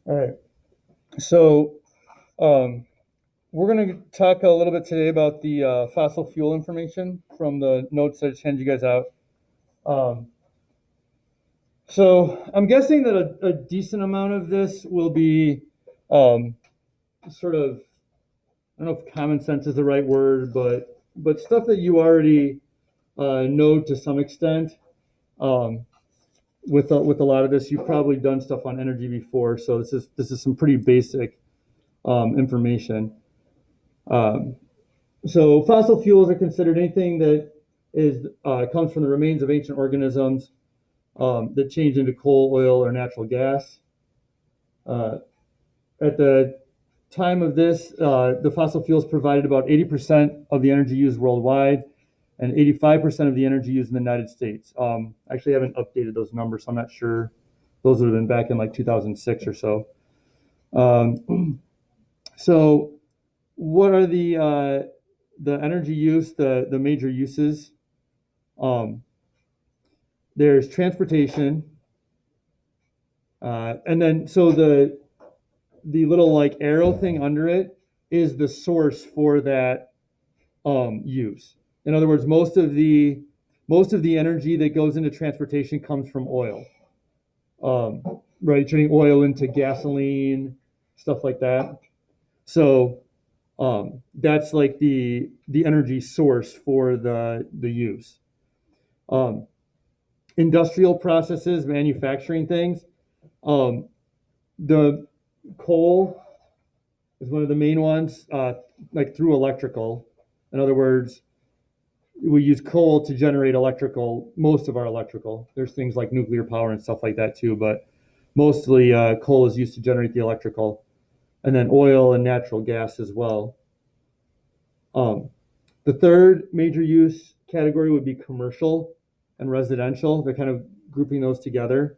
All right. So um, we're going to talk a little bit today about the fossil fuel information from the notes that I just handed you guys out. Um, so I'm guessing that a decent amount of this will be um, sort of, I don't know if common sense is the right word, but stuff that you already know to some extent. Um, with a lot of this, you've probably done stuff on energy before, so this is some pretty basic information. Um, So fossil fuels are considered anything that is comes from the remains of ancient organisms that change into coal, oil, or natural gas. Uh, at the time of this, the fossil fuels provided about 80% of the energy used worldwide and 85% of the energy used in the United States. Actually, I haven't updated those numbers, so I'm not sure. Those would have been back in like 2006 or so. So, what are the energy use, the major uses? Um, there's transportation, and then so the little like arrow thing under it is the source for that use. In other words, most of the energy that goes into transportation comes from oil, right? Turning oil into gasoline, stuff like that. So that's like the energy source for the use. Um, Industrial processes, manufacturing things. Um, the coal is one of the main ones, like through electrical. In other words, we use coal to generate electrical, most of our electrical. There's things like nuclear power and stuff like that too, but mostly coal is used to generate the electrical, and then oil and natural gas as well. Um, the third major use category would be commercial and residential. They're kind of grouping those together.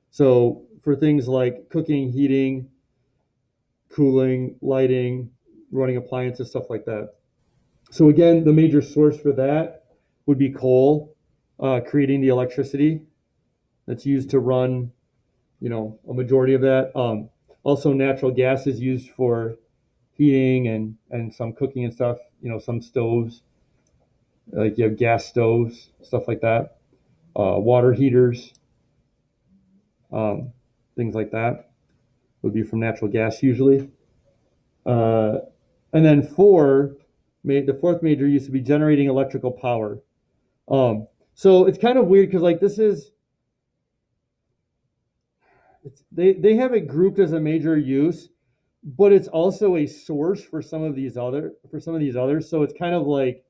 So for things like cooking, heating, cooling, lighting, running appliances, stuff like that. So again, the major source for that would be coal, creating the electricity that's used to run, a majority of that. Also, natural gas is used for heating and some cooking and stuff. Some stoves, like you have gas stoves, stuff like that. Water heaters, um, things like that would be from natural gas usually. Uh, and then the fourth major used to be generating electrical power. So it's kind of weird because like they have it grouped as a major use, but it's also a source for some of these others. So it's kind of like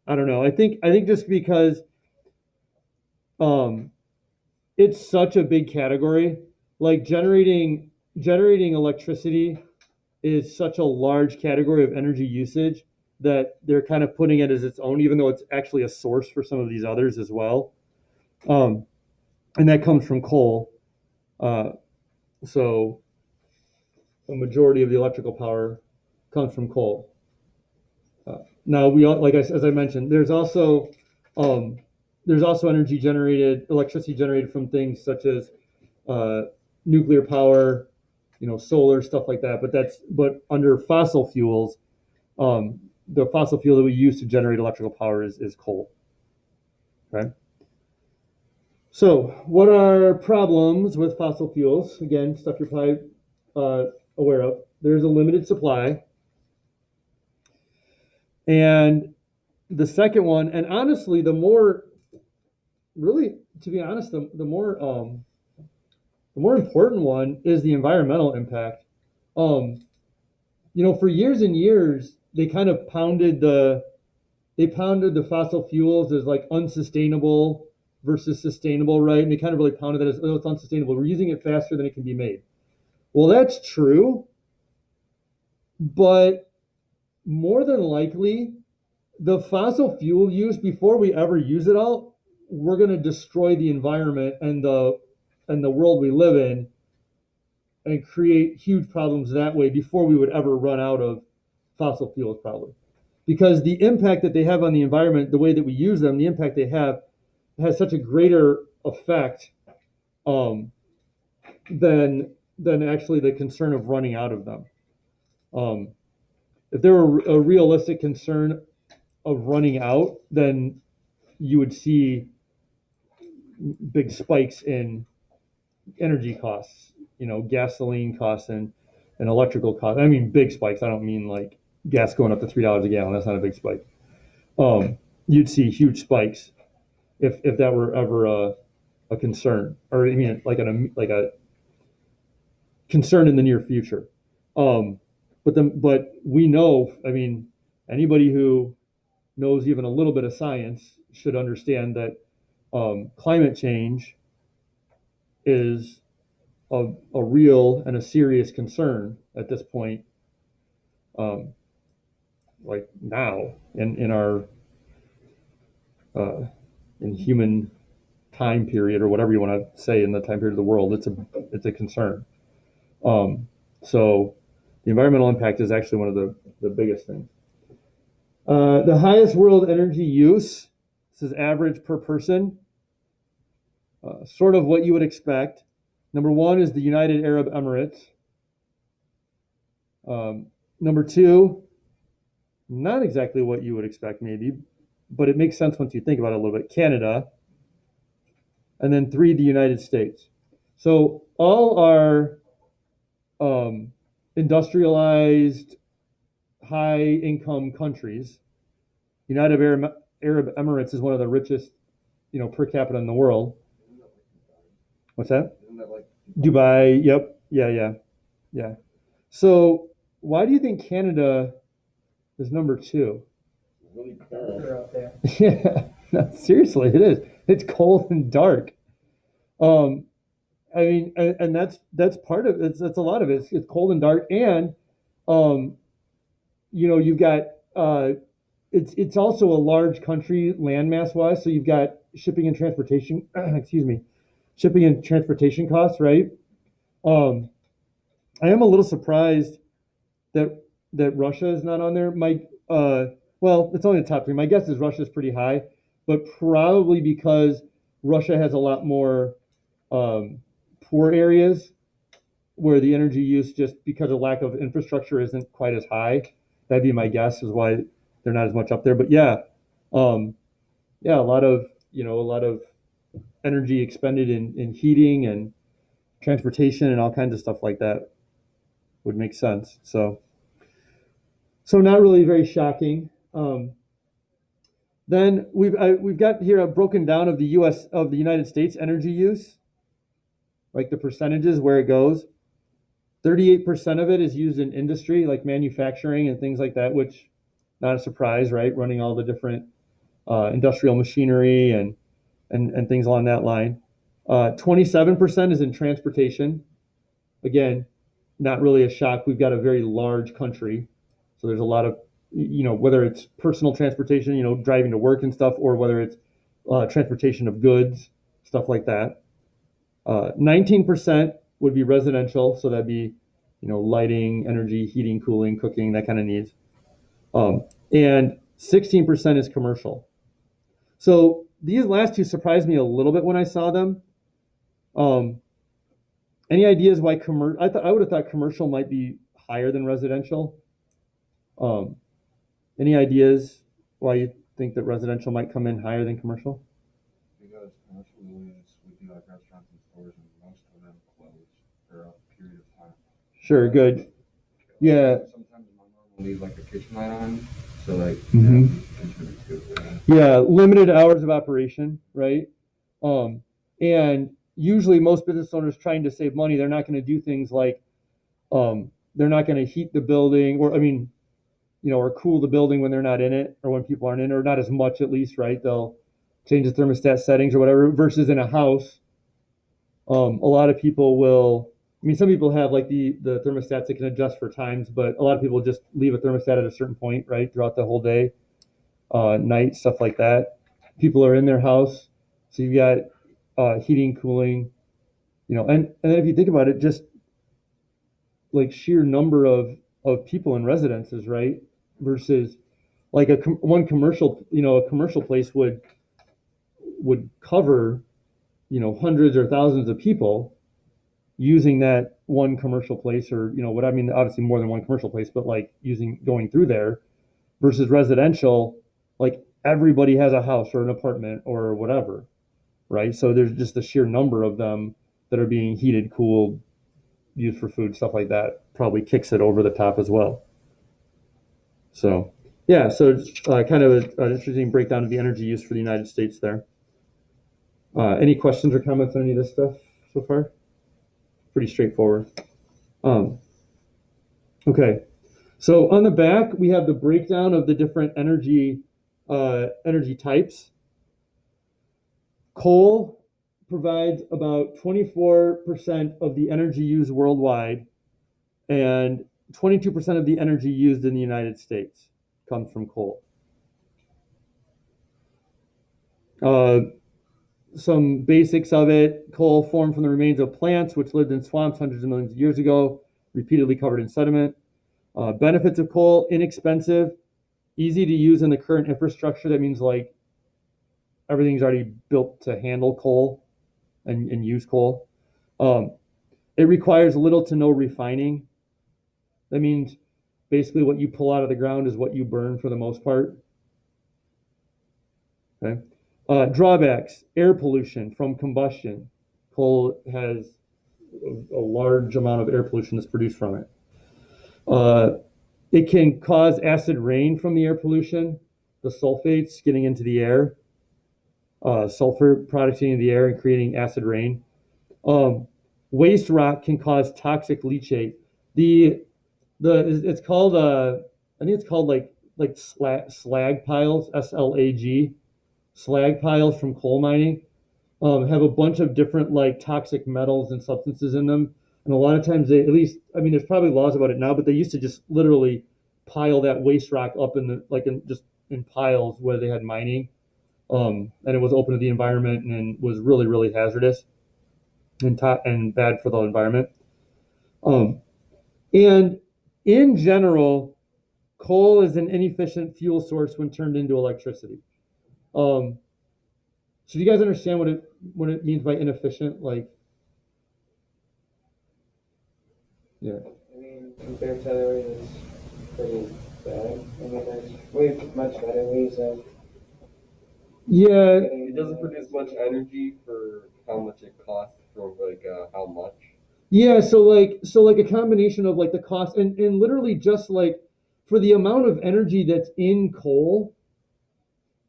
I don't know. I think just because um, it's such a big category, like generating electricity is such a large category of energy usage that they're kind of putting it as its own, even though it's actually a source for some of these others as well. Um, and that comes from coal. Uh, so a majority of the electrical power comes from coal. Now we like as I mentioned, um, there's also electricity generated from things such as uh, nuclear power, solar stuff like that. But under fossil fuels, the fossil fuel that we use to generate electrical power is coal. Okay. So, what are problems with fossil fuels? Again, stuff you're probably aware of. There's a limited supply, and the second one, and honestly, really, to be honest, the more important one is the environmental impact. Um, for years and years, they pounded the fossil fuels as like unsustainable versus sustainable, right? And they kind of really pounded that as, oh, it's unsustainable. We're using it faster than it can be made. Well, that's true, but more than likely, the fossil fuel use before we ever use it all, we're going to destroy the environment and the world we live in and create huge problems that way before we would ever run out of fossil fuels, probably. Because the impact that they have on the environment, the way that we use them, the impact they have has such a greater effect um, than than actually the concern of running out of them. Um, if there were a realistic concern of running out, then you would see big spikes in energy costs, gasoline costs and electrical costs. I mean, big spikes. I don't mean like gas going up to $3 a gallon. That's not a big spike. You'd see huge spikes if that were ever a concern, or I mean, like a concern in the near future. But we know. I mean, anybody who knows even a little bit of science should understand that climate change is a real and a serious concern at this point, um, like now in our in human time period or whatever you want to say in the time period of the world. It's a concern. Um, so the environmental impact is actually one of the biggest things. The highest world energy use. This is average per person. Sort of what you would expect. Number one is the United Arab Emirates. Number two, not exactly what you would expect, maybe, but it makes sense once you think about it a little bit. Canada. And then three, the United States. So all our industrialized, high income countries, United Arab Emirates is one of the richest, per capita in the world. What's that? Isn't that like Dubai? Yep. Yeah. So why do you think Canada is number two? Really cold out there. Yeah, no, seriously, it is. It's cold and dark. Um, I mean, and that's part of it. That's a lot of it. It's cold and dark, and um, you've got it's also a large country landmass wise. So you've got shipping and transportation. Excuse me, shipping and transportation costs, right? Um, I am a little surprised that Russia is not on there. Well, it's only the top three. My guess is Russia's pretty high, but probably because Russia has a lot more um, poor areas where the energy use, just because of lack of infrastructure, isn't quite as high. That'd be my guess, is why they're not as much up there. But um, yeah, a lot of energy expended in heating and transportation and all kinds of stuff like that would make sense. So not really very shocking. Then we've got here a broken down of the United States energy use, like the percentages where it goes. 38% of it is used in industry, like manufacturing and things like that, which not a surprise, right? Running all the different industrial machinery and things along that line. 27% is in transportation. Again, not really a shock. We've got a very large country, so there's a lot of, whether it's personal transportation, driving to work and stuff, or whether it's transportation of goods, stuff like that. 19% would be residential, so that'd be, lighting, energy, heating, cooling, cooking, that kind of needs. And 16% is commercial. So these last two surprised me a little bit when I saw them. Um, any ideas why I would have thought commercial might be higher than residential. Um, any ideas why you think that residential might come in higher than commercial? Because commercial units would be like restaurants and stores, and most of them close for a period of time. Sure, good. Yeah. Sometimes my mom will leave like a kitchen light on, so like Mhm. contribute to it. Yeah, limited hours of operation, right? And usually most business owners trying to save money, they're not going to do things like they're not going to heat the building, or I mean, or cool the building when they're not in it, or when people aren't in it, or not as much at least, right? They'll change the thermostat settings or whatever. Versus in a house, a lot of people will. I mean, some people have like the thermostats that can adjust for times, but a lot of people just leave a thermostat at a certain point, right, throughout the whole day, night, stuff like that. People are in their house, so you've got heating, cooling, and then if you think about it, just like sheer number of people in residences, right? Versus like one commercial, a commercial place would cover, hundreds or thousands of people, using that one commercial place, or what I mean, obviously more than one commercial place, but like going through there, versus residential, like everybody has a house or an apartment or whatever, right? So there's just the sheer number of them that are being heated, cooled, used for food, stuff like that, probably kicks it over the top as well. So yeah, so kind of an interesting breakdown of the energy use for the United States there. Any questions or comments on any of this stuff so far? Pretty straightforward. Um, okay, so on the back we have the breakdown of the different energy types. Coal provides about 24% of the energy used worldwide, and 22% of the energy used in the United States comes from coal. Uh, some basics of it: coal formed from the remains of plants which lived in swamps hundreds of millions of years ago, repeatedly covered in sediment. Benefits of coal: inexpensive, easy to use in the current infrastructure. That means like everything's already built to handle coal and use coal. Um, it requires little to no refining. That means basically what you pull out of the ground is what you burn for the most part. Okay. Drawbacks: air pollution from combustion. Coal has a large amount of air pollution that's produced from it. Uh, it can cause acid rain from the air pollution, the sulfates getting into the air, sulfur products getting into the air and creating acid rain. Waste rock can cause toxic leachate. The it's called I think it's called like slag piles, SLAG, slag piles from coal mining. Have a bunch of different like toxic metals and substances in them. And a lot of times they, at least, I mean, there's probably laws about it now, but they used to just literally pile that waste rock up in the, like in just in piles where they had mining. And it was open to the environment and was really, really hazardous and bad for the environment. Um, and in general, coal is an inefficient fuel source when turned into electricity. Um, so do you guys understand what it means by inefficient? Like, yeah. I mean, compared to other ways, it's pretty bad. I mean, there's way much better ways of Yeah, getting. It doesn't produce much energy for how much it costs for how much. yeah. So like a combination of like the cost and literally just like for the amount of energy that's in coal,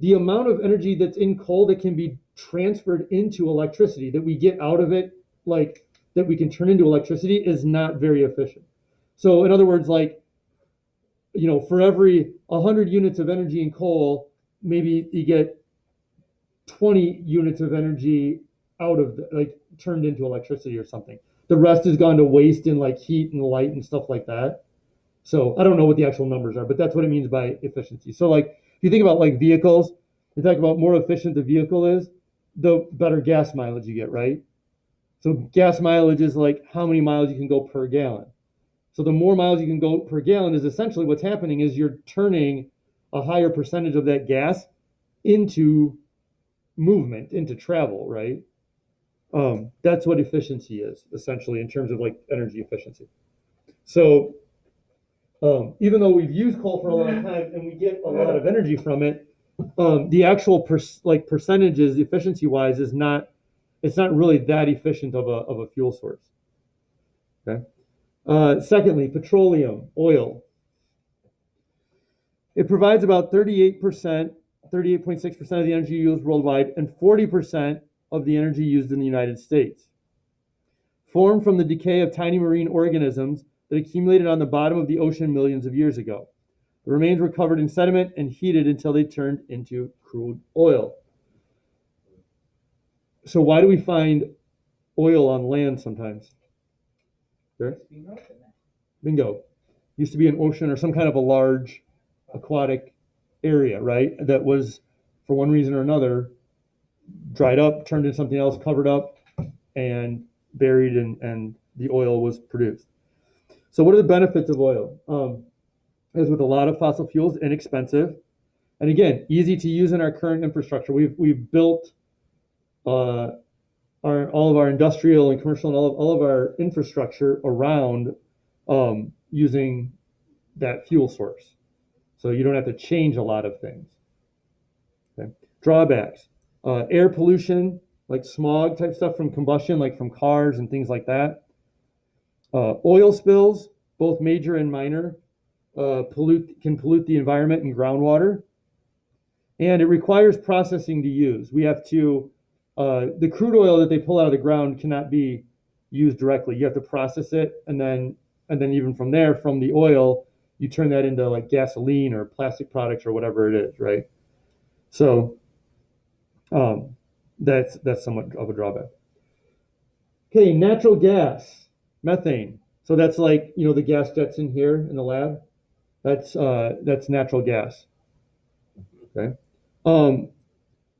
the amount of energy that's in coal that can be transferred into electricity that we get out of it, like that we can turn into electricity, is not very efficient. So in other words, like, for every 100 units of energy in coal, maybe you get 20 units of energy out of like turned into electricity or something. The rest has gone to waste in like heat and light and stuff like that. So I don't know what the actual numbers are, but that's what it means by efficiency. So like if you think about like vehicles, you talk about more efficient the vehicle is, the better gas mileage you get, right? So gas mileage is like how many miles you can go per gallon. So the more miles you can go per gallon is essentially what's happening is you're turning a higher percentage of that gas into movement, into travel, right? That's what efficiency is essentially in terms of like energy efficiency. So even though we've used coal for a long time and we get a lot of energy from it, the actual percentages efficiency wise is not, it's not really that efficient of a fuel source. Okay. Secondly, petroleum, oil. It provides about 38%, 38.6% of the energy used worldwide and 40% of the energy used in the United States. Formed from the decay of tiny marine organisms that accumulated on the bottom of the ocean millions of years ago. The remains were covered in sediment and heated until they turned into crude oil. So why do we find oil on land sometimes? Sure. Bingo. Used to be an ocean or some kind of a large aquatic area, right? That was, for one reason or another, dried up, turned into something else, covered up, and buried, and the oil was produced. So what are the benefits of oil? As with a lot of fossil fuels, inexpensive, and again, easy to use in our current infrastructure. We've built all of our industrial and commercial and all of our infrastructure around using that fuel source. So you don't have to change a lot of things. Okay. Drawbacks: air pollution, like smog type stuff from combustion, like from cars and things like that. Oil spills, both major and minor, can pollute the environment and groundwater. And it requires processing to use. We have to, the crude oil that they pull out of the ground cannot be used directly. You have to process it, and then even from there, from the oil, you turn that into like gasoline or plastic products or whatever it is, right? So that's somewhat of a drawback. Okay, natural gas, methane. So that's like, you know, the gas jets in here in the lab. That's natural gas. Okay.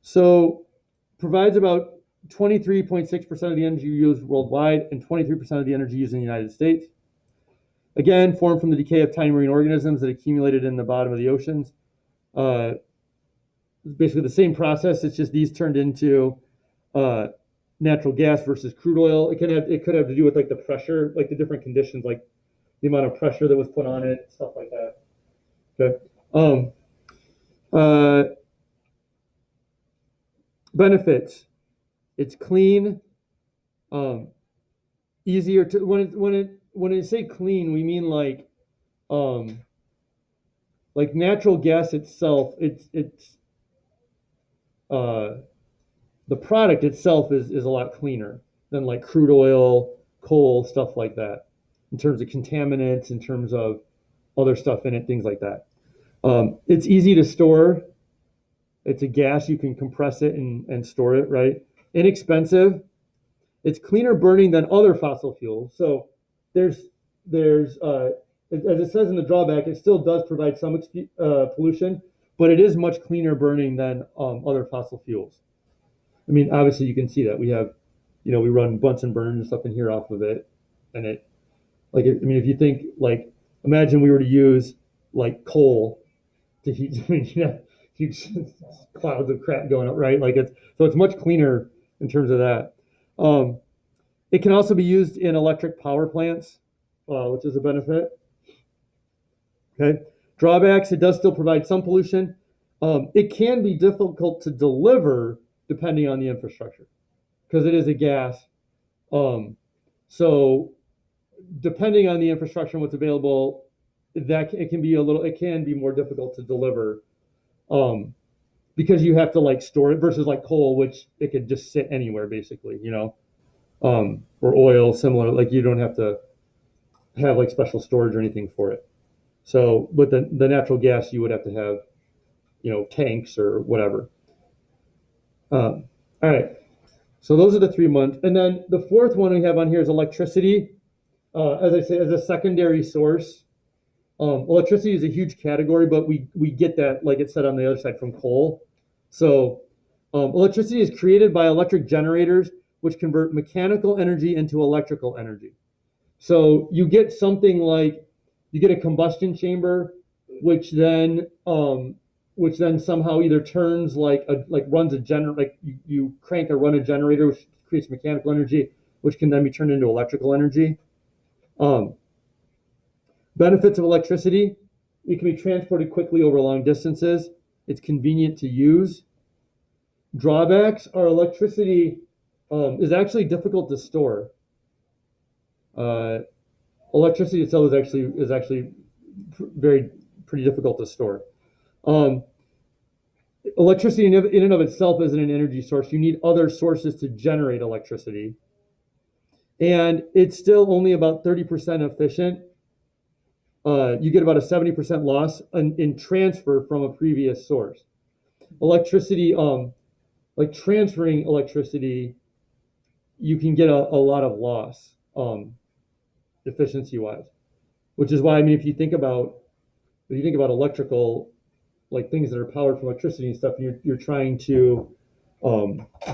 So provides about 23.6% of the energy used worldwide and 23% of the energy used in the United States. Again, formed from the decay of tiny marine organisms that accumulated in the bottom of the oceans. Basically the same process. It's just these turned into natural gas versus crude oil. It could have to do with like the pressure, like the different conditions, like the amount of pressure that was put on it, stuff like that. Okay. Benefits: it's clean, easier to when I say clean, we mean like natural gas itself. It's the product itself is a lot cleaner than like crude oil, coal, stuff like that, in terms of contaminants, in terms of other stuff in it, things like that. It's easy to store. It's a gas, you can compress it and store it, right? Inexpensive. It's cleaner burning than other fossil fuels. So there's as it says in the drawback, it still does provide some pollution, but it is much cleaner burning than other fossil fuels. I mean, obviously you can see that we have, you know, we run Bunsen burners and stuff in here off of it, and it, like, I mean, if you think like, imagine we were to use like coal to heat, I mean, yeah, huge clouds of crap going up, right? Like it's much cleaner in terms of that. It can also be used in electric power plants, which is a benefit. Okay. Drawbacks: it does still provide some pollution. It can be difficult to deliver depending on the infrastructure because it is a gas. So depending on the infrastructure and what's available, it can be more difficult to deliver. Because you have to like store it versus like coal, which it could just sit anywhere basically, you know, or oil, similar, like you don't have to have like special storage or anything for it. So, but the natural gas, you would have to have, you know, tanks or whatever. All right. So those are the 3 months. And then the fourth one we have on here is electricity. As I say, as a secondary source. Electricity is a huge category, but we get that, like it said on the other side, from coal. So electricity is created by electric generators, which convert mechanical energy into electrical energy. So you get something like, you get a combustion chamber, which then somehow either turns runs a generator, like you crank or run a generator, which creates mechanical energy, which can then be turned into electrical energy. Benefits of electricity: it can be transported quickly over long distances. It's convenient to use. Drawbacks are electricity is actually difficult to store. Electricity itself is actually pretty difficult to store. Electricity in and of itself isn't an energy source. You need other sources to generate electricity. And it's still only about 30% efficient. You get about a 70% loss in transfer from a previous source. Electricity, like transferring electricity, you can get a lot of loss efficiency wise, which is why, I mean, if you think about electrical, like things that are powered from electricity and stuff, you're trying to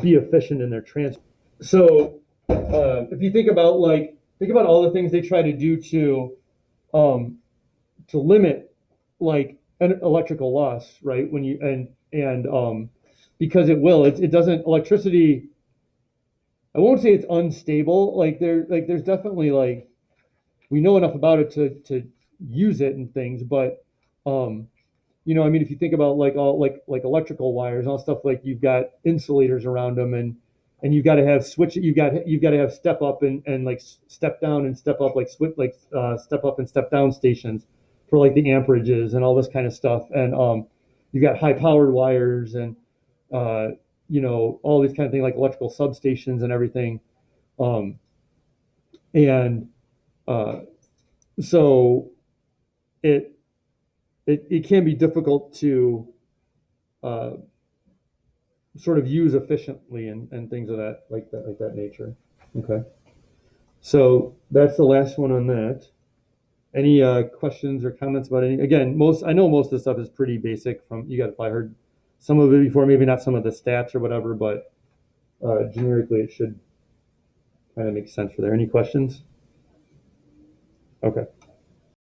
be efficient in their transfer. So if you think about all the things they try to do to limit like an electrical loss, right? When you and because it doesn't, electricity I won't say it's unstable. There's definitely like we know enough about it to use it and things, but I mean, if you think about like all like electrical wires and all stuff, like you've got insulators around them, and you've got to have switch. You've got to have step up and like step down and step up, like switch like step up and step down stations for like the amperages and all this kind of stuff. And you've got high powered wires and uh, all these kind of things like electrical substations and everything. Um, and uh, so it it can be difficult to uh, sort of use efficiently and things of that nature. Okay, so that's the last one on that. Any questions or comments about any? Again, I know most of the stuff is pretty basic. From you got probably heard some of it before, maybe not some of the stats or whatever, but generically it should kind of make sense for there. Any questions? Okay.